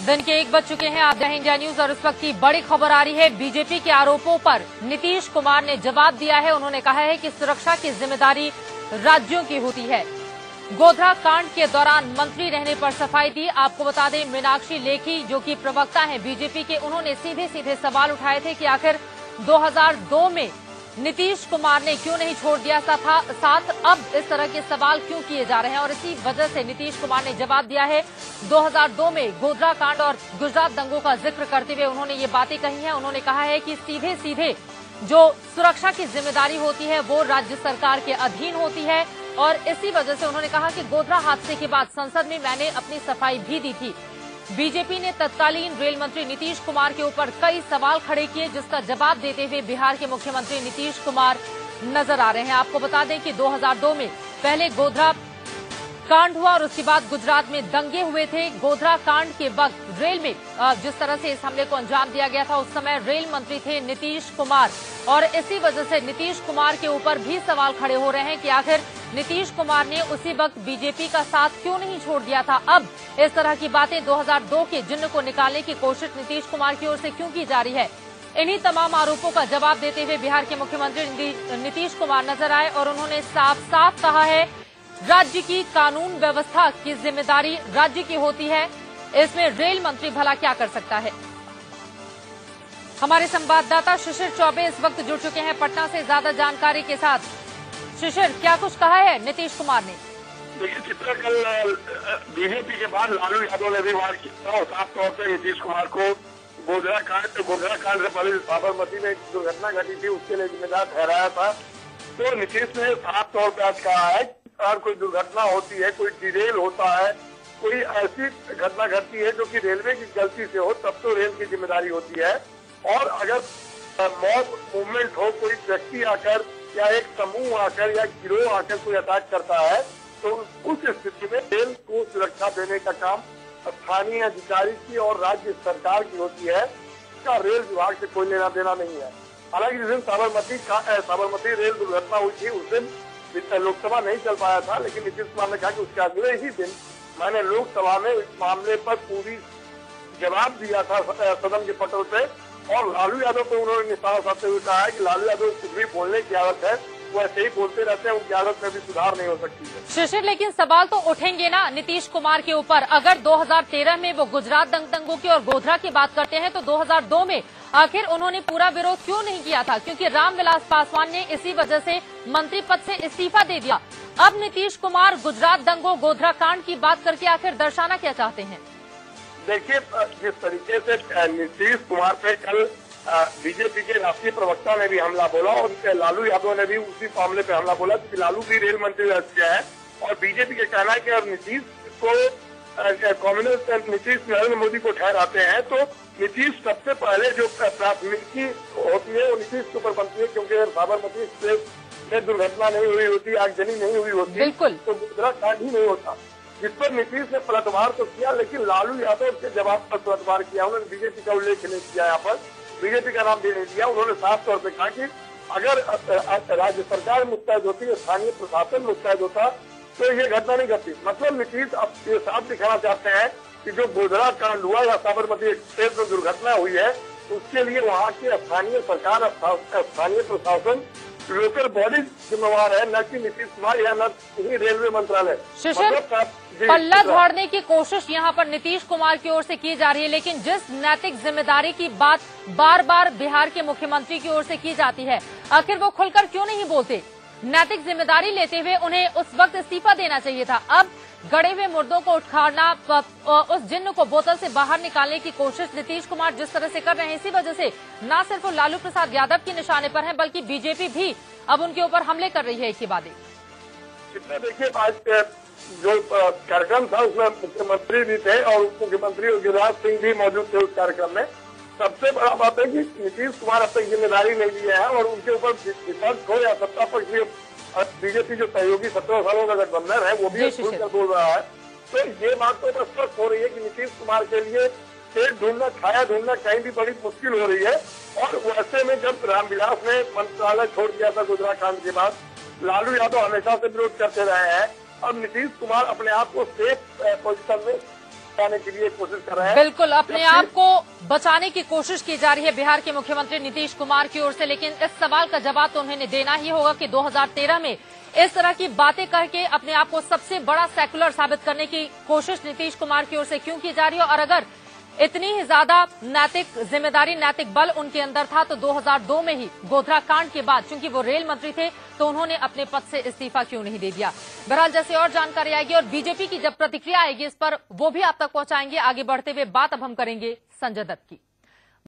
दिन के 1 बज चुके हैं। आप देख रहे हैं इंडिया न्यूज और इस वक्त की बड़ी खबर आ रही है। बीजेपी के आरोपों पर नीतीश कुमार ने जवाब दिया है। उन्होंने कहा है कि सुरक्षा की जिम्मेदारी राज्यों की होती है। गोधरा कांड के दौरान मंत्री रहने पर सफाई दी। आपको बता दें, मीनाक्षी लेखी जो कि प्रवक्ता हैं बीजेपी के, उन्होंने सीधे सीधे सवाल उठाए थे कि आखिर 2002 में नीतीश कुमार ने क्यों नहीं छोड़ दिया साथ, अब इस तरह के सवाल क्यों किए जा रहे हैं। और इसी वजह से नीतीश कुमार ने जवाब दिया है। 2002 में गोधरा कांड और गुजरात दंगों का जिक्र करते हुए उन्होंने ये बातें कही हैं। उन्होंने कहा है कि सीधे सीधे जो सुरक्षा की जिम्मेदारी होती है वो राज्य सरकार के अधीन होती है। और इसी वजह से उन्होंने कहा कि गोधरा हादसे के बाद संसद में मैंने अपनी सफाई भी दी थी। बीजेपी ने तत्कालीन रेल मंत्री नीतीश कुमार के ऊपर कई सवाल खड़े किए, जिसका जवाब देते हुए बिहार के मुख्यमंत्री नीतीश कुमार नजर आ रहे हैं। आपको बता दें कि 2002 में पहले गोधरा कांड हुआ और उसके बाद गुजरात में दंगे हुए थे। गोधरा कांड के वक्त रेल में जिस तरह से इस हमले को अंजाम दिया गया था, उस समय रेल मंत्री थे नीतीश कुमार। और इसी वजह से नीतीश कुमार के ऊपर भी सवाल खड़े हो रहे हैं कि आखिर नीतीश कुमार ने उसी वक्त बीजेपी का साथ क्यों नहीं छोड़ दिया था। अब इस तरह की बातें 2002 के जिन्न को निकालने की कोशिश नीतीश कुमार की ओर से क्यों की जा रही है। इन्हीं तमाम आरोपों का जवाब देते हुए बिहार के मुख्यमंत्री नीतीश कुमार नजर आए और उन्होंने साफ साफ कहा है, राज्य की कानून व्यवस्था की जिम्मेदारी राज्य की होती है, इसमें रेल मंत्री भला क्या कर सकता है। हमारे संवाददाता शिशिर चौबे इस वक्त जुड़ चुके हैं पटना से ज्यादा जानकारी के साथ। शिशिर, क्या कुछ कहा है नीतीश कुमार ने? देखिए चित्रा, कल बीजेपी के बाद लालू यादव ने भी वार किया और साफ तौर से नीतीश कुमार को गोधरा कांड से पहले साबरमती में एक दुर्घटना घटी थी उसके लिए जिम्मेदार ठहराया था। तो नीतीश ने साफ तौर पर आज कहा है अगर कोई दुर्घटना होती है, कोई डिरेल होता है, कोई ऐसी घटना घटती है जो कि रेलवे की गलती से हो, तब तो रेल की जिम्मेदारी होती है। और अगर मॉब मूवमेंट हो, कोई व्यक्ति आकर या एक समूह आकर या गिरोह आकर कोई अटैक करता है, तो उस स्थिति में रेल को सुरक्षा देने का काम स्थानीय अधिकारी की और राज्य सरकार की होती है। इसका रेल विभाग से कोई लेना देना नहीं है। हालांकि जिस दिन साबरमती रेल दुर्घटना हुई थी उस दिन लोकसभा नहीं चल पाया था, लेकिन नीतीश कुमार ने कहा कि उसके अगले ही दिन मैंने लोकसभा में इस मामले पर पूरी जवाब दिया था सदन के पटल पे। और लालू यादव को उन्होंने निशाना साधते हुए कहा है कि लालू यादव कुछ भी बोलने की आदत है, वो ऐसे ही बोलते रहते हैं, उनकी आदत में भी सुधार नहीं हो सकती है। शिशिर, लेकिन सवाल तो उठेंगे ना नीतीश कुमार के ऊपर। अगर 2013 में वो गुजरात दंगों की और गोधरा की बात करते हैं तो 2002 में आखिर उन्होंने पूरा विरोध क्यों नहीं किया था? क्योंकि रामविलास पासवान ने इसी वजह से मंत्री पद से इस्तीफा दे दिया। अब नीतीश कुमार गुजरात दंगों गोधरा कांड की बात करके आखिर दर्शाना क्या चाहते हैं? देखिए, जिस तरीके से नीतीश कुमार पे कल बीजेपी के राष्ट्रीय प्रवक्ता ने भी हमला बोला और लालू यादव ने भी उसी मामले पे हमला बोला कि लालू भी रेल मंत्री रह चुके हैं। और बीजेपी का कहना है कि अब नीतीश को कम्युनिस्ट नीतीश नरेंद्र मोदी को ठहराते हैं तो नीतीश सबसे पहले जो प्राथमिकी होती है वो नीतीश के ऊपर बनती है, क्योंकि अगर साबरमती एक्सप्रेस में दुर्घटना नहीं हुई होती, आगजनी नहीं हुई होती, तो गोधरा कांड ही नहीं होता, जिस पर नीतीश ने पलटवार तो किया। लेकिन लालू यादव के जवाब पर पलटवार किया। उन्होंने बीजेपी का उल्लेख नहीं किया, यहाँ पर बीजेपी का नाम भी नहीं दिया। उन्होंने साफ तौर पर कहा कि अगर राज्य सरकार मुस्तैद होती, स्थानीय प्रशासन मुस्तैद होता तो ये घटना नहीं घटती। मतलब नीतीश अब ये साफ दिखाना चाहते हैं कि जो गोधरा कांड हुआ या साबरमती एक्सप्रेस में दुर्घटना हुई है उसके लिए वहाँ की स्थानीय सरकार, स्थानीय प्रशासन, लोकल बॉडी जिम्मेवार है, न कि नीतीश कुमार या न ही रेलवे मंत्रालय। पल्ला झाड़ने की कोशिश यहाँ पर नीतीश कुमार की ओर से की जा रही है, लेकिन जिस नैतिक जिम्मेदारी की बात बार बार बिहार के मुख्यमंत्री की ओर से की जाती है, आखिर वो खुलकर क्यों नहीं बोलते? नैतिक जिम्मेदारी लेते हुए उन्हें उस वक्त इस्तीफा देना चाहिए था। अब गड़े हुए मुर्दों को उखाड़ना, उस जिन्न को बोतल से बाहर निकालने की कोशिश नीतीश कुमार जिस तरह से कर रहे हैं, इसी वजह से न सिर्फ वो लालू प्रसाद यादव के निशाने पर हैं, बल्कि बीजेपी भी अब उनके ऊपर हमले कर रही है। एक ही बात देखिए, आज जो कार्यक्रम था उसमें मुख्यमंत्री भी थे और उप मुख्यमंत्री गिरिराज सिंह भी मौजूद थे उस कार्यक्रम में। सबसे बड़ा बात है कि नीतीश कुमार अब तक जिम्मेदारी नहीं ली है और उनके ऊपर विपक्ष हो या सत्ता पक्ष भी, बीजेपी जो सहयोगी 17 सालों का गठबंधन है वो भी खुलकर बोल रहा है। तो ये बात तो स्पष्ट हो रही है कि नीतीश कुमार के लिए पेट ढूंढना, छाया ढूंढना कहीं भी बड़ी मुश्किल हो रही है। और वैसे में जब रामविलास ने मंत्रालय छोड़ दिया था गुजरात कांड के बाद, लालू यादव हमेशा से विरोध करते रहे हैं। अब नीतीश कुमार अपने आप को सेफ पोजीशन में बचाने के लिए कोशिश कर रहे हैं। बिल्कुल, अपने आप को बचाने की कोशिश की जा रही है बिहार के मुख्यमंत्री नीतीश कुमार की ओर से, लेकिन इस सवाल का जवाब तो उन्हें देना ही होगा कि 2013 में इस तरह की बातें करके अपने आप को सबसे बड़ा सेकुलर साबित करने की कोशिश नीतीश कुमार की ओर से क्यों की जा रही है, और अगर इतनी ही ज्यादा नैतिक जिम्मेदारी, नैतिक बल उनके अंदर था तो 2002 में ही गोधरा कांड के बाद, चूंकि वो रेल मंत्री थे, तो उन्होंने अपने पद से इस्तीफा क्यों नहीं दे दिया। बहरहाल जैसे और जानकारी आएगी और बीजेपी की जब प्रतिक्रिया आएगी इस पर वो भी आप तक पहुंचाएंगे। आगे बढ़ते हुए बात अब हम करेंगे संजय दत्त की।